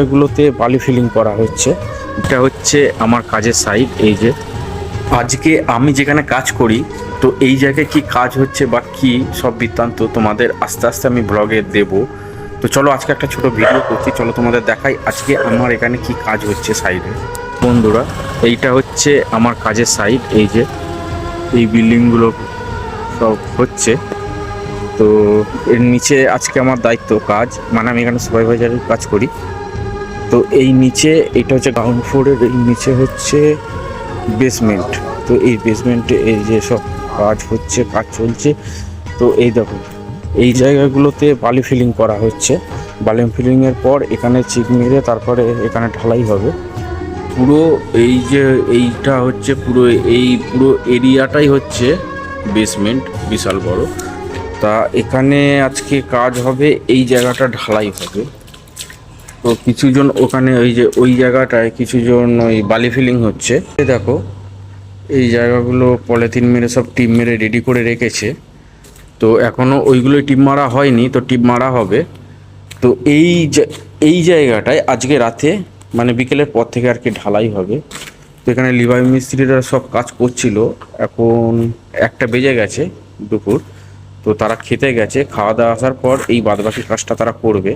এগুলোতে বালি ফিলিং করা হচ্ছে। এটা হচ্ছে আমার কাজের সাইট। এই যে আজকে আমি যেখানে কাজ করি, তো এই জায়গায় কি কাজ হচ্ছে বা কি সব বৃত্তান্ত তোমাদের আস্তে আস্তে আমি ব্লগে দেব। তো চলো আজকে একটা ছোট ভিডিও করছি, চলো তোমাদের দেখাই আজকে আমার এখানে কি কাজ হচ্ছে সাইডে। বন্ধুরা, এইটা হচ্ছে আমার কাজের সাইট। এই যে এই বিল্ডিংগুলো সব হচ্ছে, তো এর নিচে আজকে আমার দায়িত্ব কাজ, মানে আমি এখানে সুপারভাইজারের কাজ করি। তো এই নিচে এটা হচ্ছে গ্রাউন্ড ফ্লোরের, এই নিচে হচ্ছে বেসমেন্ট। তো এই বেসমেন্টে এই যে সব কাজ হচ্ছে, কাজ চলছে। তো এই দেখো এই জায়গাগুলোতে বালি ফিলিং করা হচ্ছে। বালি ফিলিংয়ের পর এখানে চিক মেরে তারপরে এখানে ঢালাই হবে। পুরো এই যে এইটা হচ্ছে পুরো এরিয়াটাই হচ্ছে বেসমেন্ট, বিশাল বড়। তা এখানে আজকে কাজ হবে, এই জায়গাটা ঢালাই হবে। তো কিছুজন ওখানে ওই জায়গাটায় কিছুজন ওই বালি ফিলিং হচ্ছে। দেখো এই জায়গাগুলো পলিথিন মেরে সব টিপ মেরে রেডি করে রেখেছে। তো এখনও ওইগুলোই টিপ মারা হয়নি, তো টিপ মারা হবে। তো এই জায়গাটায় আজকে রাতে মানে বিকেলের পর থেকে আর কি ঢালাই হবে। তো এখানে লিভাই মিস্ত্রিরা সব কাজ করছিল। এখন 1টা বেজে গেছে দুপুর। তো তারা খেতে গেছে, খাওয়া দাওয়া আসার পর এই বাদবাকি কাজটা তারা করবে।